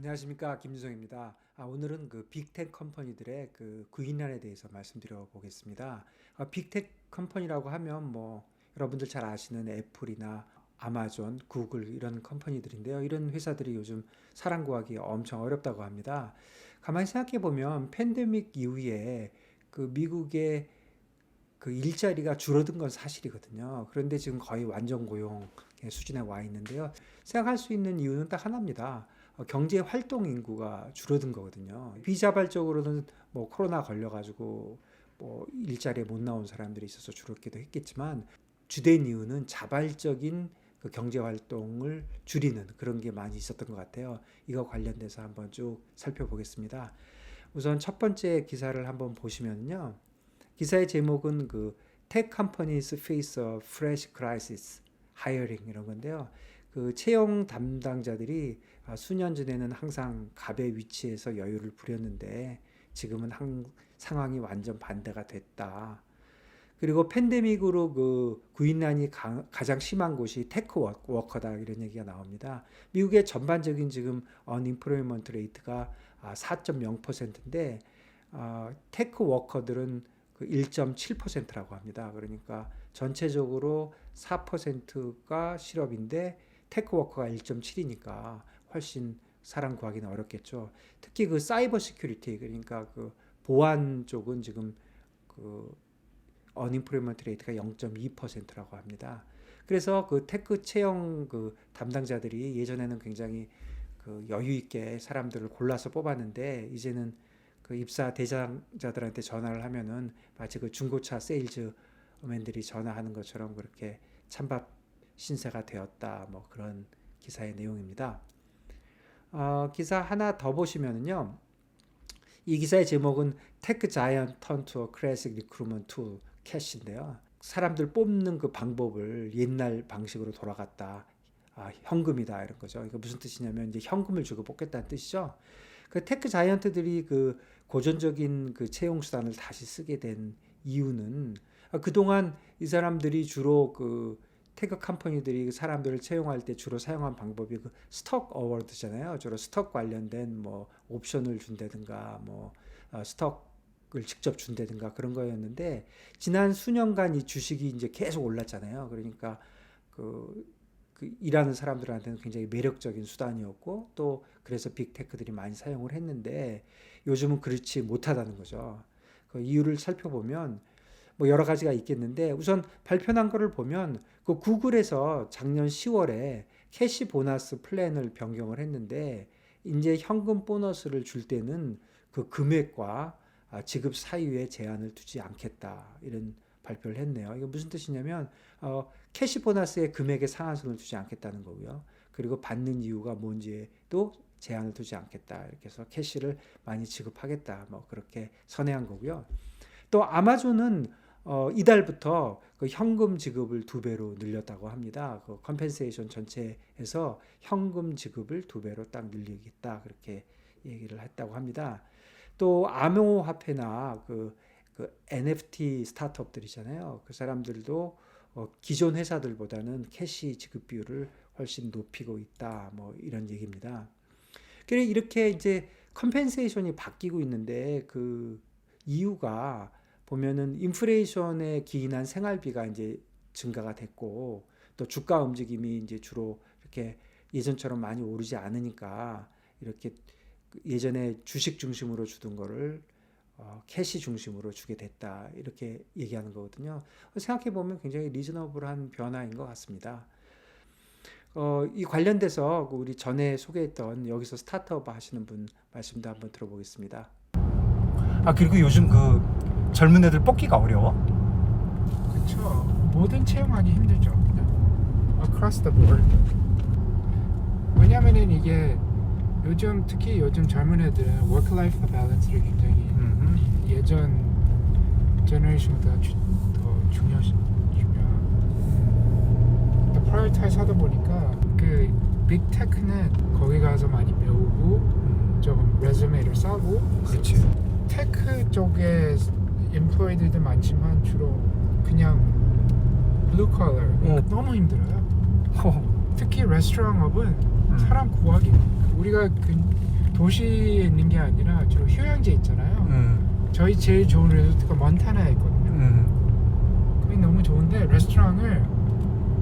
안녕하십니까, 김유성입니다. 오늘은 그 빅텍 컴퍼니들의 그 구인난에 대해서 말씀드려 보겠습니다. 빅텍 컴퍼니라고 하면 뭐 여러분들 잘 아시는 애플이나 아마존, 구글 이런 컴퍼니들인데요. 이런 회사들이 요즘 사람 구하기 엄청 어렵다고 합니다. 가만히 생각해 보면 팬데믹 이후에 그 미국의 그 일자리가 줄어든 건 사실이거든요. 그런데 지금 거의 완전 고용 수준에 와 있는데요. 생각할 수 있는 이유는 딱 하나입니다. 경제 활동 인구가 줄어든 거거든요. 비자발적으로는 뭐 코로나 걸려가지고 뭐 일자리에 못 나온 사람들이 있어서 줄었기도 했겠지만 주된 이유는 자발적인 그 경제 활동을 줄이는 그런 게 많이 있었던 것 같아요. 이거 관련돼서 한번 쭉 살펴보겠습니다. 우선 첫 번째 기사를 한번 보시면요. 기사의 제목은 그 Tech companies face a fresh crisis, hiring 이런 건데요. 그 채용 담당자들이 수년 전에는 항상 갑의 위치에서 여유를 부렸는데 지금은 상황이 완전 반대가 됐다. 그리고 팬데믹으로 그 구인난이 가장 심한 곳이 테크 워커다 이런 얘기가 나옵니다. 미국의 전반적인 지금 언임플로이먼트 레이트가 4.0%인데 테크 워커들은 그 1.7%라고 합니다. 그러니까 전체적으로 4%가 실업인데 테크워커가 1.7이니까 훨씬 사람 구하기는 어렵겠죠. 특히 그 사이버 시큐리티 그러니까 그 보안 쪽은 지금 그 언임플로이먼트 레이트가 0.2%라고 합니다. 그래서 그 테크 채용 그 담당자들이 예전에는 굉장히 그 여유 있게 사람들을 골라서 뽑았는데 이제는 그 입사 대상자들한테 전화를 하면은 마치 그 중고차 세일즈맨들이 전화하는 것처럼 그렇게 찬밥 신세가 되었다. 뭐 그런 기사의 내용입니다. 기사 하나 더 보시면은요. 이 기사의 제목은 Tech Giant Turn to a Classic Recruitment Tool, 캐시인데요. 사람들 뽑는 그 방법을 옛날 방식으로 돌아갔다. 현금이다 이런 거죠. 이거 무슨 뜻이냐면 이제 현금을 주고 뽑겠다는 뜻이죠. 그 테크 자이언트들이 그 고전적인 그 채용 수단을 다시 쓰게 된 이유는 그동안 이 사람들이 주로 그 테크 컴퍼니들이 사람들을 채용할 때 주로 사용한 방법이 그 스톡 어워드잖아요. 주로 스톡 관련된 뭐 옵션을 준다든가 뭐 스톡을 직접 준다든가 그런 거였는데 지난 수년간 이 주식이 이제 계속 올랐잖아요. 그러니까 그 일하는 사람들한테는 굉장히 매력적인 수단이었고 또 그래서 빅테크들이 많이 사용을 했는데 요즘은 그렇지 못하다는 거죠. 그 이유를 살펴보면 뭐 여러 가지가 있겠는데 우선 발표한 거를 보면 그 구글에서 작년 10월에 캐시 보너스 플랜을 변경을 했는데 이제 현금 보너스를 줄 때는 그 금액과 지급 사유에 제한을 두지 않겠다 이런 발표를 했네요. 이게 무슨 뜻이냐면 캐시 보너스의 금액에 상한선을 두지 않겠다는 거고요. 그리고 받는 이유가 뭔지에도 제한을 두지 않겠다. 이렇게 해서 캐시를 많이 지급하겠다. 뭐 그렇게 선회한 거고요. 또 아마존은 이달부터 그 현금 지급을 2배로 늘렸다고 합니다. 그 컴펜세이션 전체에서 현금 지급을 2배로 딱 늘리겠다. 그렇게 얘기를 했다고 합니다. 또 암호화폐나 그 NFT 스타트업들이잖아요. 그 사람들도 기존 회사들보다는 캐시 지급 비율을 훨씬 높이고 있다. 뭐 이런 얘기입니다. 그래 이렇게 이제 컴펜세이션이 바뀌고 있는데 그 이유가 보면은 인플레이션에 기인한 생활비가 이제 증가가 됐고 또 주가 움직임이 이제 주로 이렇게 예전처럼 많이 오르지 않으니까 이렇게 예전에 주식 중심으로 주던 거를 캐시 중심으로 주게 됐다 이렇게 얘기하는 거거든요. 생각해 보면 굉장히 리즈너블한 변화인 것 같습니다. 이 관련돼서 우리 전에 소개했던 여기서 스타트업 하시는 분 말씀도 한번 들어보겠습니다. 그리고 요즘 그 젊은 애들 뽑기가 어려워? 그쵸. 뭐든 채용하기 힘들죠. Across the board. 왜냐면은 이게 요즘 특히 요즘 젊은 애들은 work-life balance를 굉장히 예전 제너레이션보다 더 중요한 prioritize 하다 보니까 그 빅테크는 거기 가서 많이 배우고 좀 레즈메를 싸고 그렇지. 테크 쪽에 employee들도 많지만 주로 그냥 blue collar 너무 힘들어요. 특히 레스토랑업은 사람 구하기 우리가 도시에 있는 게 아니라 주로 휴양지 있잖아요. 저희 제일 좋은 리조트가 몬타나에 있거든요. 거기 너무 좋은데 레스토랑을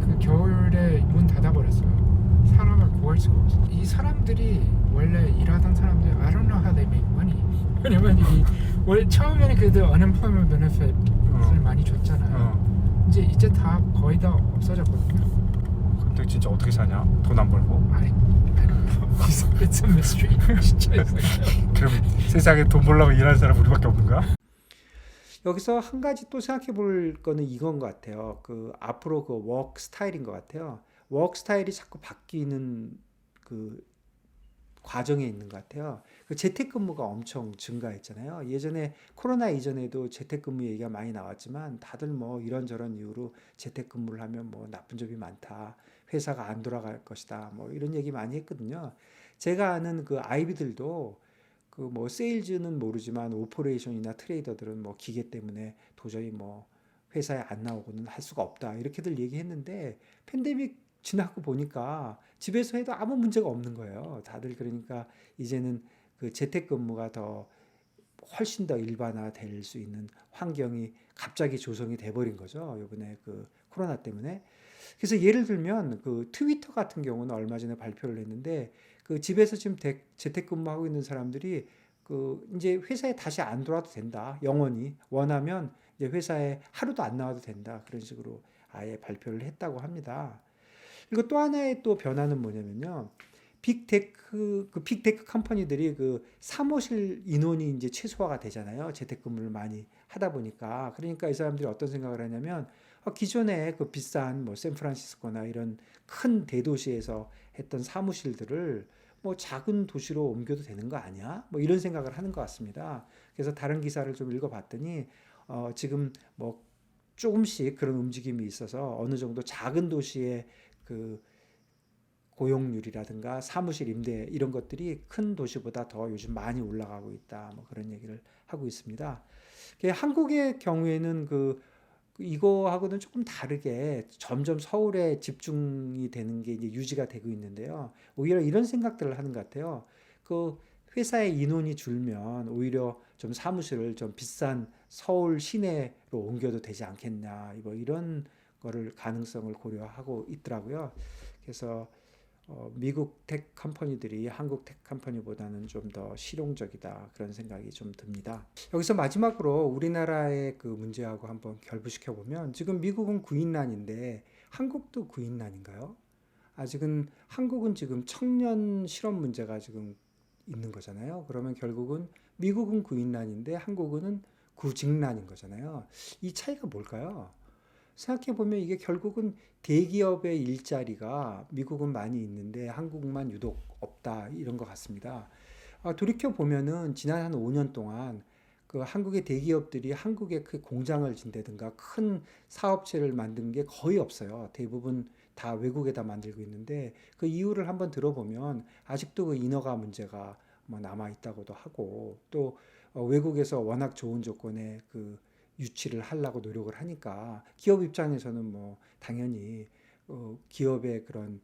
그 겨울에 문 닫아버렸어요. 사람을 구할 수가 없어. 이 사람들이 원래 일하던 사람들 I don't know how they make money. 왜냐면 원래 처음에는 그래도 unemployment benefit을 많이 줬잖아요. 이제 다 거의 다 없어졌거든요. 근데 진짜 어떻게 사냐? 돈 안 벌고? I don't know. It's a mystery. 진짜 그럼 세상에 돈 벌려고 일하는 사람 우리밖에 없는가? 여기서 한 가지 또 생각해 볼 거는 이건 것 같아요. 그 앞으로 그 워크 스타일인 것 같아요. 워크 스타일이 자꾸 바뀌는 그 과정에 있는 것 같아요. 그 재택근무가 엄청 증가했잖아요. 예전에 코로나 이전에도 재택근무 얘기가 많이 나왔지만 다들 뭐 이런저런 이유로 재택근무를 하면 뭐 나쁜 점이 많다. 회사가 안 돌아갈 것이다. 뭐 이런 얘기 많이 했거든요. 제가 아는 그 아이비들도 그 뭐 세일즈는 모르지만 오퍼레이션이나 트레이더들은 뭐 기계 때문에 도저히 뭐 회사에 안 나오고는 할 수가 없다. 이렇게들 얘기했는데 팬데믹 지나고 보니까 집에서 해도 아무 문제가 없는 거예요. 다들 그러니까 이제는 그 재택근무가 더 훨씬 더 일반화될 수 있는 환경이 갑자기 조성이 돼버린 거죠. 이번에 그 코로나 때문에. 그래서 예를 들면 그 트위터 같은 경우는 얼마 전에 발표를 했는데 그 집에서 지금 재택근무하고 있는 사람들이 그 이제 회사에 다시 안 돌아도 된다. 영원히 원하면 이제 회사에 하루도 안 나와도 된다. 그런 식으로 아예 발표를 했다고 합니다. 그리고 또 하나의 또 변화는 뭐냐면요. 빅테크 컴퍼니들이 그 사무실 인원이 이제 최소화가 되잖아요. 재택근무를 많이 하다 보니까. 그러니까 이 사람들이 어떤 생각을 하냐면 기존에 그 비싼 뭐 샌프란시스코나 이런 큰 대도시에서 했던 사무실들을 뭐 작은 도시로 옮겨도 되는 거 아니야? 뭐 이런 생각을 하는 것 같습니다. 그래서 다른 기사를 좀 읽어봤더니 지금 뭐 조금씩 그런 움직임이 있어서 어느 정도 작은 도시의 그 고용률이라든가 사무실 임대 이런 것들이 큰 도시보다 더 요즘 많이 올라가고 있다. 뭐 그런 얘기를 하고 있습니다. 한국의 경우에는 이거하고는 조금 다르게 점점 서울에 집중이 되는 게 이제 유지가 되고 있는데요. 오히려 이런 생각들을 하는 것 같아요. 그 회사의 인원이 줄면 오히려 좀 사무실을 좀 비싼 서울 시내로 옮겨도 되지 않겠냐. 뭐 이런 거를 가능성을 고려하고 있더라고요. 그래서 미국 텍 컴퍼니들이 한국 텍 컴퍼니보다는 좀 더 실용적이다 그런 생각이 좀 듭니다. 여기서 마지막으로 우리나라의 그 문제하고 한번 결부시켜 보면 지금 미국은 구인난인데 한국도 구인난인가요? 아직은 한국은 지금 청년 실업 문제가 지금 있는 거잖아요. 그러면 결국은 미국은 구인난인데 한국은 구직난인 거잖아요. 이 차이가 뭘까요? 생각해보면 이게 결국은 대기업의 일자리가 미국은 많이 있는데 한국만 유독 없다 이런 것 같습니다. 돌이켜보면은 지난 한 5년 동안 그 한국의 대기업들이 한국에 그 공장을 진다든가 큰 사업체를 만든 게 거의 없어요. 대부분 다 외국에다 만들고 있는데 그 이유를 한번 들어보면 아직도 그 인허가 문제가 뭐 남아 있다고도 하고 또 외국에서 워낙 좋은 조건에 그 유치를 하려고 노력을 하니까 기업 입장에서는 뭐 당연히 기업의 그런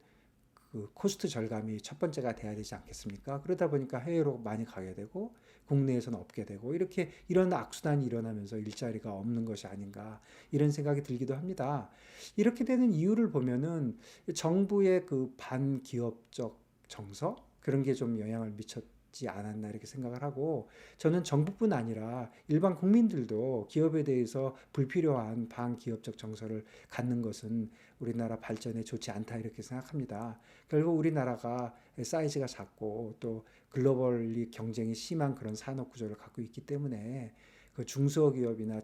그 코스트 절감이 첫 번째가 돼야 되지 않겠습니까? 그러다 보니까 해외로 많이 가게 되고 국내에서는 없게 되고 이렇게 이런 악순환이 일어나면서 일자리가 없는 것이 아닌가 이런 생각이 들기도 합니다. 이렇게 되는 이유를 보면은 정부의 그 반기업적 정서 그런 게 좀 영향을 미쳤지 않았나 이렇게 생각을 하고 저는 정부뿐 아니라 일반 국민들도 기업에 대해서 불필요한 반기업적 정서를 갖는 것은 우리나라 발전에 좋지 않다 이렇게 생각합니다. 결국 우리나라가 사이즈가 작고 또 글로벌리 경쟁이 심한 그런 산업 구조를 갖고 있기 때문에 그 중소기업이나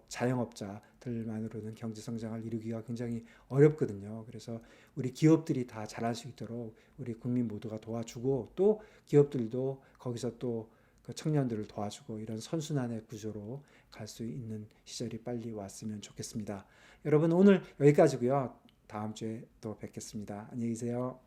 자영업자들만으로는 경제 성장을 이루기가 굉장히 어렵거든요. 그래서 우리 기업들이 다 잘할 수 있도록 우리 국민 모두가 도와주고 또 기업들도 거기서 또 그 청년들을 도와주고 이런 선순환의 구조로 갈 수 있는 시절이 빨리 왔으면 좋겠습니다. 여러분 오늘 여기까지고요. 다음 주에 또 뵙겠습니다. 안녕히 계세요.